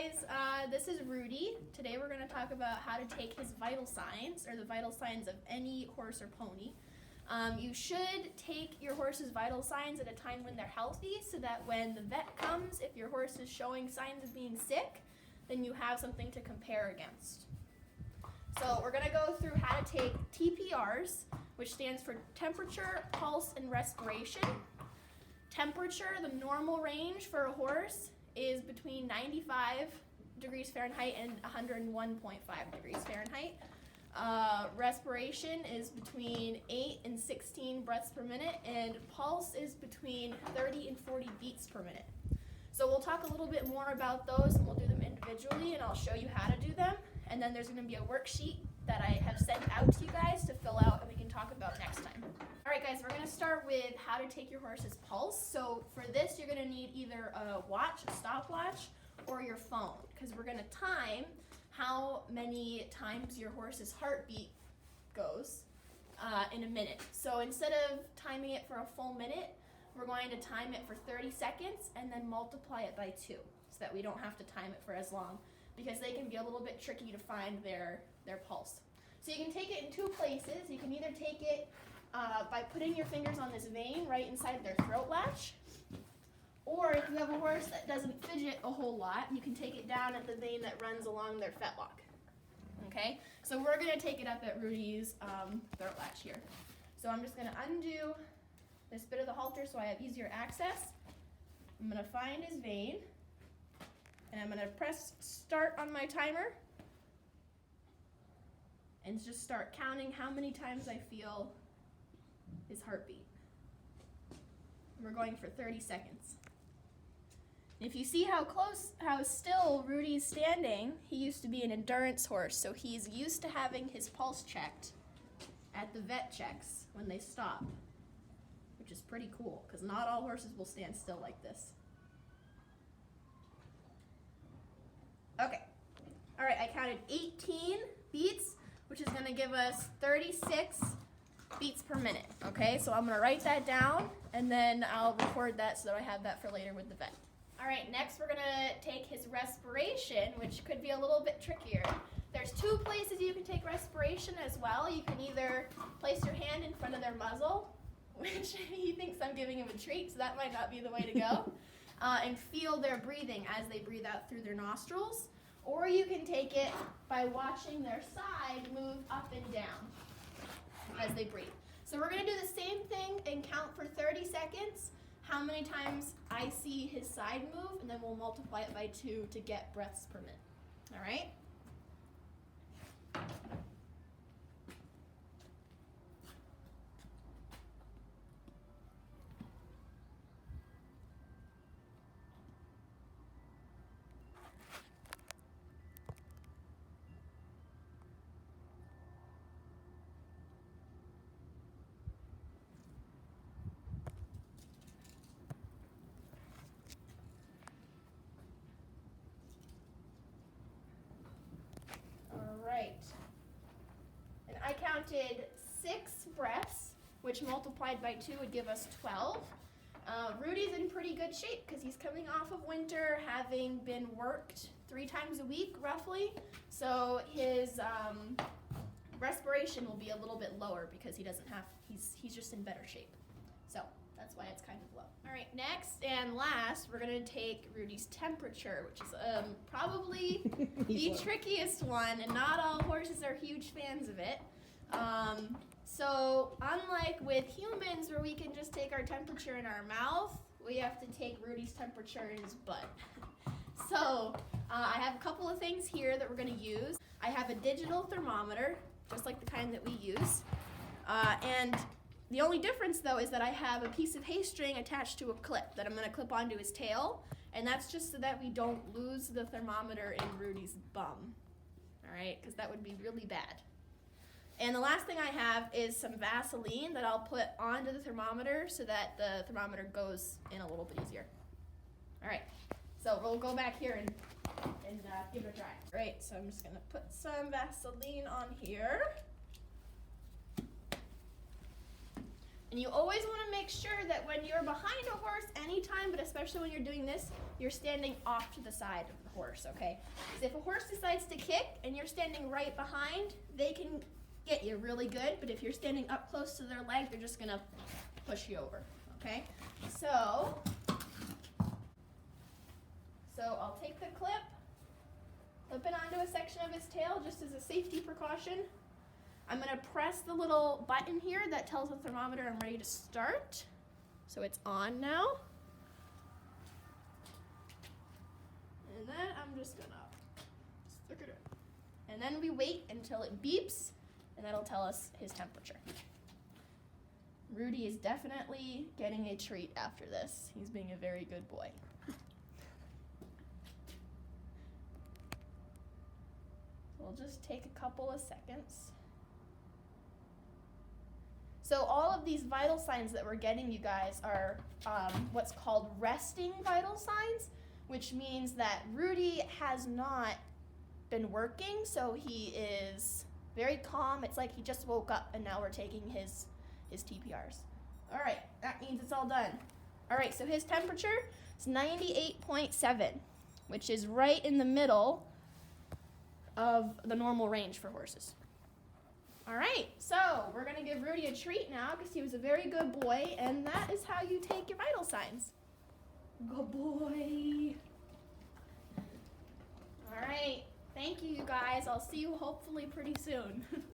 guys, this is Rudy. Today we're going to talk about how to take his vital signs, or the vital signs of any horse or pony. You should take your horse's vital signs at a time when they're healthy, so that when the vet comes, if your horse is showing signs of being sick, then you have something to compare against. So we're going to go through how to take TPRs, which stands for temperature, pulse, and respiration. Temperature, the normal range for a horse, is between 95 degrees Fahrenheit and 101.5 degrees Fahrenheit. Respiration is between 8 and 16 breaths per minute, and pulse is between 30 and 40 beats per minute. So we'll talk a little bit more about those, and we'll do them individually, and I'll show you how to do them. And then there's going to be a worksheet that I have sent out to you guys to fill out, and we can talk about next time. All right, guys, we're going to start with how to take your horse's pulse. So for this, you're going to need either a watch, a stopwatch, or your phone, because we're going to time how many times your horse's heartbeat goes in a minute. So instead of timing it for a full minute, we're going to time it for 30 seconds and then multiply it by 2, so that we don't have to time it for as long, because they can be a little bit tricky to find their pulse. So you can take it in 2 places. You can either take it by putting your fingers on this vein right inside their throat latch, or if you have a horse that doesn't fidget a whole lot, you can take it down at the vein that runs along their fetlock. Okay, so we're going to take it up at Rudy's throat latch here. So I'm just going to undo this bit of the halter so I have easier access. I'm going to find his vein, and I'm going to press start on my timer and just start counting how many times I feel his heartbeat. We're going for 30 seconds. If you see how still Rudy's standing, he used to be an endurance horse, so he's used to having his pulse checked at the vet checks when they stop, which is pretty cool, because not all horses will stand still like this. Okay. All right, I counted 18 beats, which is going to give us 36 beats per minute. Okay, so I'm going to write that down, and then I'll record that so that I have that for later with the vet. All right, next we're going to take his respiration, which could be a little bit trickier. There's 2 places you can take respiration as well. You can either place your hand in front of their muzzle, which he thinks I'm giving him a treat, so that might not be the way to go, and feel their breathing as they breathe out through their nostrils. Or you can take it by watching their side move up and down as they breathe. So we're going to do the same thing and count for 30 seconds how many times I see his side move, and then we'll multiply it by 2 to get breaths per minute. All right? And I counted 6 breaths, which multiplied by 2 would give us 12. Rudy's in pretty good shape because he's coming off of winter, having been worked 3 times a week, roughly. So his respiration will be a little bit lower because he's just in better shape. So that's why it's kind of low. All right, next and last, we're going to take Rudy's temperature, which is probably the trickiest one, and not all horses are huge fans of it. So unlike with humans, where we can just take our temperature in our mouth, we have to take Rudy's temperature in his butt. So I have a couple of things here that we're going to use. I have a digital thermometer, just like the kind that we use, and the only difference, though, is that I have a piece of hay string attached to a clip that I'm going to clip onto his tail, and that's just so that we don't lose the thermometer in Rudy's bum, all right, because that would be really bad. And the last thing I have is some Vaseline that I'll put onto the thermometer so that the thermometer goes in a little bit easier. All right, so we'll go back here and give it a try. All right, so I'm just going to put some Vaseline on here. And you always want to make sure that when you're behind a horse anytime, but especially when you're doing this, you're standing off to the side of the horse, okay? Because if a horse decides to kick and you're standing right behind, they can get you really good, but if you're standing up close to their leg, they're just gonna push you over, okay? So I'll take the clip it onto a section of his tail just as a safety precaution. I'm gonna press the little button here that tells the thermometer I'm ready to start. So it's on now. And then I'm just gonna stick it in. And then we wait until it beeps, and that'll tell us his temperature. Rudy is definitely getting a treat after this. He's being a very good boy. We'll just take a couple of seconds. So all of these vital signs that we're getting, you guys, are what's called resting vital signs, which means that Rudy has not been working, so he is very calm. It's like he just woke up and now we're taking his TPRs. All right, that means it's all done. All right, so his temperature is 98.7, which is right in the middle of the normal range for horses. All right, so we're gonna give Rudy a treat now because he was a very good boy, and that is how you take your vital signs. Good boy. All right, thank you, you guys. I'll see you hopefully pretty soon.